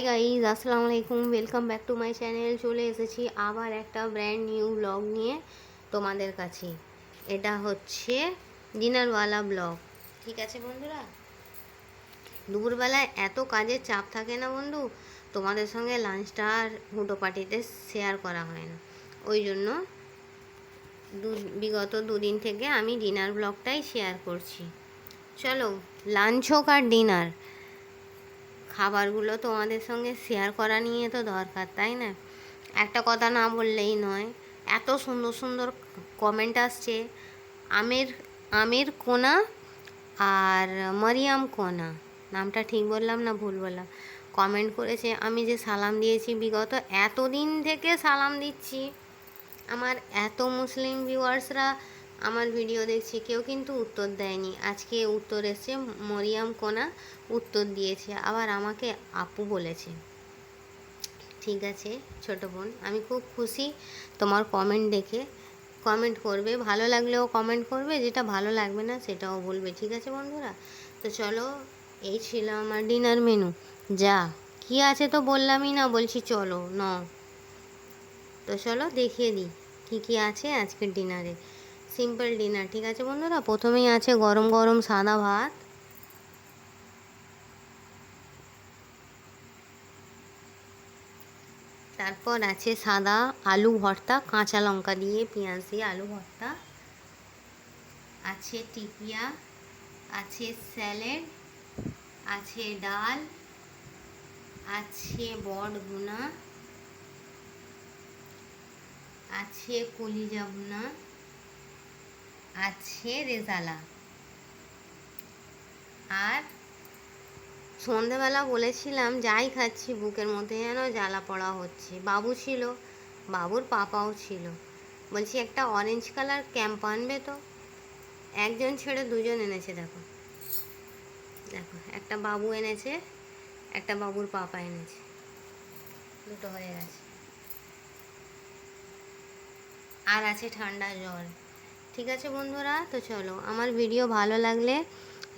Hi guys, আসসালামু আলাইকুম। Welcome back to my channel. চলে এসেছি আবার একটা ব্র্যান্ড নিউ ব্লগ নিয়ে তোমাদের কাছে। এটা হচ্ছে ডিনারওয়ালা ব্লগ। ঠিক আছে বন্ধুরা, দুপুরবেলায় এত কাজের চাপ থাকে না বন্ধু, তোমাদের সঙ্গে লাঞ্চটা আর হুটো পার্টিতে শেয়ার করা হয় না। ওই জন্য বিগত দুদিন থেকে আমি ডিনার ব্লগটাই শেয়ার করছি। চলো, লাঞ্চ হোক আর ডিনার, খাবারগুলো তোমাদের সঙ্গে শেয়ার করা নিয়ে তো দরকার, তাই না? একটা কথা না বললেই নয়। এত সুন্দর সুন্দর কমেন্ট আসছে। আমের আমের কোনা আর মরিয়াম কোনা, নামটা ঠিক বললাম না ভুল বললাম, কমেন্ট করেছে। আমি যে সালাম দিয়েছি, বিগত এতদিন থেকে সালাম দিচ্ছি, আমার এত মুসলিম ভিউয়ার্সরা আমার ভিডিও দেখছে, কেউ কিন্তু উত্তর দেয়নি। আজকে উত্তর এসছে, মরিয়াম কোনা উত্তর দিয়েছে, আবার আমাকে আপু বলেছে। ঠিক আছে ছোটো বোন, আমি খুব খুশি তোমার কমেন্ট দেখে। কমেন্ট করবে, ভালো লাগলেও কমেন্ট করবে, যেটা ভালো লাগবে না সেটাও বলবে। ঠিক আছে বন্ধুরা, তো চলো, এই ছিল আমার ডিনার মেনু। যা কি আছে তো বললামই না, বলছি চলো ন, তো চলো দেখিয়ে দিই কী কী আছে আজকের ডিনারে। Simple dinner. ঠিক আছে বন্ধুরা, প্রথমেই আছে গরম গরম সাদা ভাত, তারপর আছে সাদা আলু ভর্তা, কাঁচা লঙ্কা দিয়ে পেঁয়াজ দিয়ে আলু ভর্তা, আছে টিকিয়া, আছে স্যালাড, আছে ডাল, আছে বট ভুনা, আছে কলিজা ভুনা, আছে রেজালা। আর সন্ধেবেলা বলেছিলাম যাই খাচ্ছি বুকের মধ্যে যেন জ্বালা পড়া হচ্ছে। বাবু ছিল, বাবুর পাপাও ছিল। বলছি একটা অরেঞ্জ কালার ক্যাম্প আনবে তো। একজন ছেড়ে দুজন এনেছে। দেখো দেখো, একটা বাবু এনেছে, একটা বাবুর পাপা এনেছে, দুটো হয়ে গেছে। আর আছে ঠান্ডা জল। ঠিক আছে বন্ধুরা, তো চলো, আমার ভিডিও ভালো লাগলে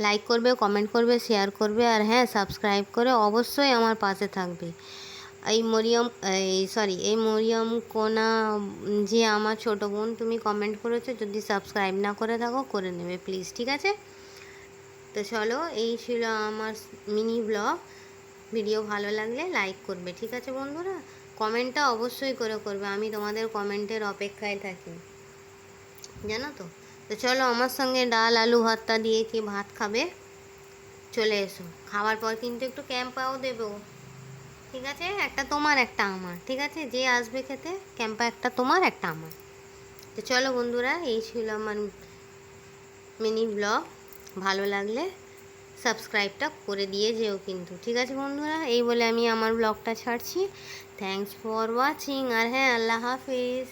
লাইক করবে, কমেন্ট করবে, শেয়ার করবে, আর হ্যাঁ, সাবস্ক্রাইব করে অবশ্যই আমার পাশে থাকবে। এই মরিয়ম কোনা যে আমার ছোটো বোন, তুমি কমেন্ট করেছো, যদি সাবস্ক্রাইব না করে থাকো করে নেবে প্লিজ। ঠিক আছে, তো চলো, এই ছিল আমার মিনি ব্লগ। ভিডিও ভালো লাগলে লাইক করবে। ঠিক আছে বন্ধুরা, কমেন্টটা অবশ্যই করবে, আমি তোমাদের কমেন্টের অপেক্ষায় থাকি, জানো তো। তো চলো, আমার সঙ্গে ডাল আলু ভর্তা দিয়ে কি ভাত খাবে, চলে এসো। খাওয়ার পর কিন্তু একটু ক্যাম্পাও দেবো। ঠিক আছে, একটা তোমার একটা আমার। ঠিক আছে, যে আসবে খেতে, ক্যাম্পা একটা তোমার একটা আমার। তো চলো বন্ধুরা, এই ছিল আমার মিনি ব্লগ। ভালো লাগলে সাবস্ক্রাইবটা করে দিয়ে যেও কিন্তু। ঠিক আছে বন্ধুরা, এই বলে আমি আমার ব্লগটা ছাড়ছি। থ্যাংকস ফর ওয়াচিং, আর হ্যাঁ, আল্লাহ হাফিজ।